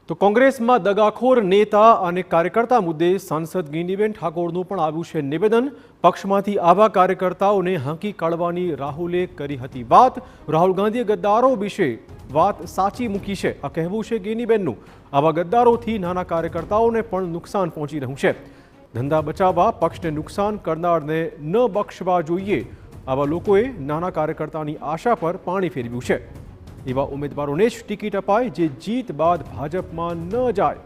તો કોંગ્રેસમાં દગાખોર નેતા અને કાર્યકર્તા મુદ્દે સાંસદ ગેનીબેન ઠાકોરનું પણ આવ્યું છે નિવેદન। પક્ષમાંથી આવા કાર્યકર્તાઓને હાંકી કાઢવાની રાહુલે કરી હતી વાત। રાહુલ ગાંધીએ ગદ્દારો વિશે વાત સાચી મૂકી છે આ કહેવું છે ગેનીબેનનું। આવા ગદ્દારોથી નાના કાર્યકર્તાઓને પણ નુકસાન પહોંચી રહ્યું છે। ધંધા બચાવવા પક્ષને નુકસાન કરનારને ન બક્ષવા જોઈએ। આવા લોકોએ નાના કાર્યકર્તાની આશા પર પાણી ફેરવ્યું છે। એવા ઉમેદવારોને જ ટિકિટ અપાય જે જીત બાદ ભાજપમાં ન જાય।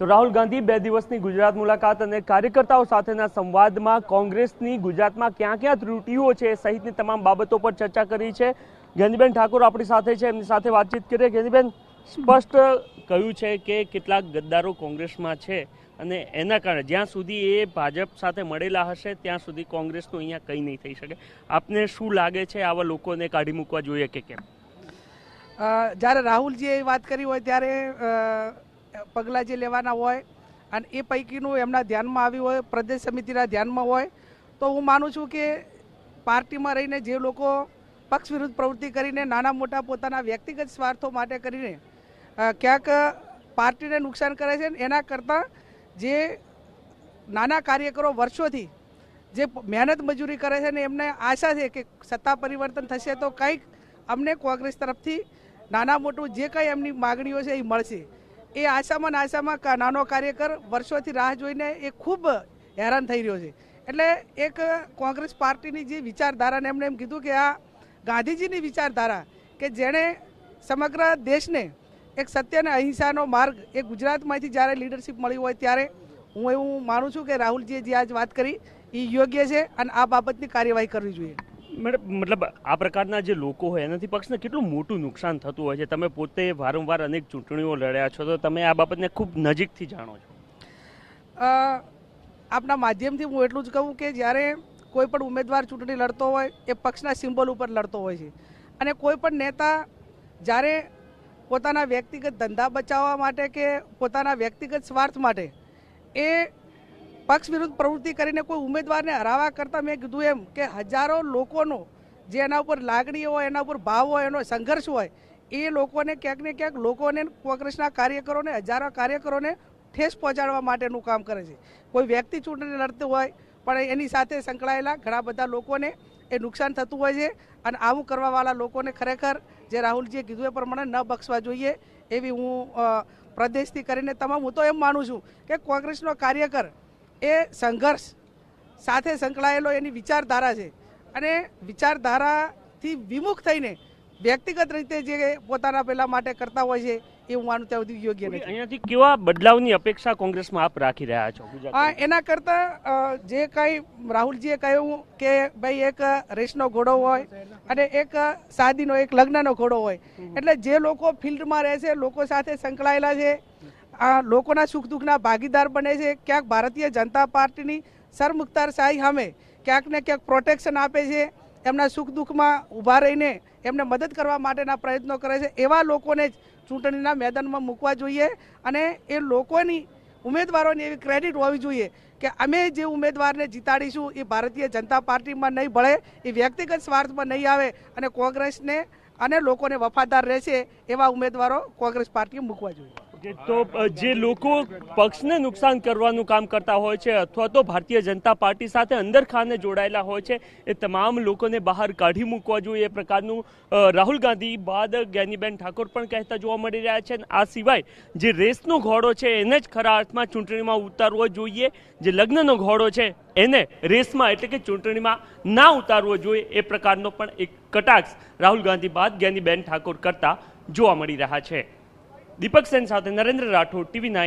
તો રાહુલ ગાંધી 2 દિવસની ગુજરાત મુલાકાત અને કાર્યકર્તાઓ સાથેના સંવાદમાં કોંગ્રેસની ગુજરાતમાં ક્યાં ક્યાં ત્રુટિઓ છે સહિતની તમામ બાબતો પર ચર્ચા કરી છે। ગેનીબેન ઠાકોર આપણી સાથે છે, એમની સાથે વાતચીત કરીએ। ગેનીબેન, સ્પષ્ટ કહ્યું છે કે કેટલાક ગદ્દારો કોંગ્રેસમાં છે અને એના કારણે જ્યાં સુધી એ ભાજપ સાથે મળેલા હશે ત્યાં સુધી કોંગ્રેસનું અહીંયા કંઈ નહીં થઈ શકે। આપને શું લાગે છે, આવા લોકોને કાઢી મૂકવા જોઈએ કે કેમ? જ્યારે રાહુલજીએ વાત કરી હોય ત્યારે પગલાં જે લેવાના હોય અને એ પૈકીનું એમના ધ્યાનમાં આવ્યું હોય, પ્રદેશ સમિતિના ધ્યાનમાં હોય, તો હું માનું છું કે પાર્ટીમાં રહીને જે લોકો પક્ષ વિરુદ્ધ પ્રવૃત્તિ કરીને નાના મોટા પોતાના વ્યક્તિગત સ્વાર્થો માટે કરીને ક્યાંક પાર્ટીને નુકસાન કરે છે, એના કરતાં જે નાના કાર્યકરો વર્ષોથી જે મહેનત મજૂરી કરે છે ને એમને આશા છે કે સત્તા પરિવર્તન થશે તો કંઈક અમને કોંગ્રેસ તરફથી નાના મોટું જે કંઈ એમની માગણીઓ છે એ મળશે। એ આશામાં નાનો કાર્યકર વર્ષોથી રાહ જોઈને એ ખૂબ હેરાન થઈ રહ્યો છે। એટલે એક કોંગ્રેસ પાર્ટીની જે વિચારધારાને એમણે એમ કીધું કે આ ગાંધીજીની વિચારધારા કે જેણે સમગ્ર દેશને એક સત્ય અને અહિંસાનો માર્ગ એ ગુજરાતમાંથી જ્યારે લીડરશિપ મળી હોય ત્યારે હું એવું માનું છું કે રાહુલજીએ જે આજ વાત કરી એ યોગ્ય છે અને આ બાબતની કાર્યવાહી કરવી જોઈએ। મતલબ આ પ્રકારના જે લોકો હોય એનાથી પક્ષને કેટલું મોટું નુકસાન થતું હોય છે। તમે પોતે વારંવાર અનેક ચૂંટણીઓ લડ્યા છો તો તમે આ બાબતને ખૂબ નજીકથી જાણો છો। આપના માધ્યમથી હું એટલું જ કહું કે જ્યારે કોઈ પણ ઉમેદવાર ચૂંટણી લડતો હોય એ પક્ષના સિમ્બોલ ઉપર લડતો હોય છે અને કોઈ પણ નેતા જ્યારે પોતાના વ્યક્તિગત ધંધા બચાવવા માટે કે પોતાના વ્યક્તિગત સ્વાર્થ માટે એ પક્ષ વિરુદ્ધ પ્રવૃત્તિ કરીને કોઈ ઉમેદવારને હરાવવા કરતાં મેં કીધું એમ કે હજારો લોકોનો જે એના ઉપર લાગણી હોય, એના ઉપર ભાવ હોય, એનો સંઘર્ષ હોય, એ લોકોને ક્યાંક ને ક્યાંક લોકોને કોંગ્રેસના કાર્યકરોને હજારો કાર્યકરોને ઠેસ પહોંચાડવા માટેનું કામ કરે છે। કોઈ વ્યક્તિ ચૂંટણી લડતું હોય પણ એની સાથે સંકળાયેલા ઘણા બધા લોકોને એ નુકસાન થતું હોય છે અને આવું કરવાવાળા લોકોને ખરેખર જે રાહુલજીએ કીધું એ પ્રમાણે ન બક્ષવા જોઈએ એવી હું પ્રદેશથી કરીને તમામ હું તો એમ માનું છું કે કોંગ્રેસનો કાર્યકર એ સંઘર્ષ સાથે સંકળાયેલો એની વિચારધારા છે અને વિચારધારાથી વિમુખ થઈને વ્યક્તિગત રીતે જે પોતાના પેલા માટે કરતા હોય છે એ હું માનું ત્યાં સુધી યોગ્ય નથી। અહીંયાથી કેવા બદલાવની અપેક્ષા કોંગ્રેસમાં આપ રાખી રહ્યા છો? એના કરતાં જે કંઈ રાહુલજીએ કહ્યું કે ભાઈ એક રેસનો ઘોડો હોય અને એક શાદીનો એક લગ્નનો ઘોડો હોય, એટલે જે લોકો ફિલ્ડમાં રહે છે, લોકો સાથે સંકળાયેલા છે, આ લોકોના સુખ દુઃખના ભાગીદાર બને છે, ક્યાંક ભારતીય જનતા પાર્ટીની સરમુખતારશાહી સામે ક્યાંક ને ક્યાંક પ્રોટેક્શન આપે છે, એમના સુખ દુઃખમાં ઊભા રહીને એમને મદદ કરવા માટેના પ્રયત્નો કરે છે, એવા લોકોને જ ચૂંટણીના મેદાનમાં મૂકવા જોઈએ અને એ લોકોની ઉમેદવારોની એવી ક્રેડિટ હોવી જોઈએ કે અમે જે ઉમેદવારને જીતાડીશું એ ભારતીય જનતા પાર્ટીમાં નહીં ભળે, એ વ્યક્તિગત સ્વાર્થમાં નહીં આવે અને કોંગ્રેસને અને લોકોને વફાદાર રહેશે એવા ઉમેદવારો કોંગ્રેસ પાર્ટીએ મૂકવા જોઈએ। તો જે લોકો પક્ષને નુકસાન કરવાનું કામ કરતા હોય છે અથવા તો ભારતીય જનતા પાર્ટી સાથે અંદરખાને જોડાયેલા હોય છે એ તમામ લોકોને બહાર કાઢી મૂકવા જોઈએ એ પ્રકારનું રાહુલ ગાંધી બાદ ગેનીબેન ઠાકોર પણ કહેતા જોવા મળી રહ્યા છે। આ સિવાય જે રેસનો ઘોડો છે એને જ ખરા અર્થમાં ચૂંટણીમાં ઉતારવો જોઈએ, જે લગ્નનો ઘોડો છે એને રેસમાં એટલે કે ચૂંટણીમાં ના ઉતારવો જોઈએ એ પ્રકારનો પણ એક કટાક્ષ રાહુલ ગાંધી બાદ ગેનીબેન ઠાકોર કરતા જોવા મળી રહ્યા છે। દીપક સેન સાથે નરેન્દ્ર રાઠોડ, TV9।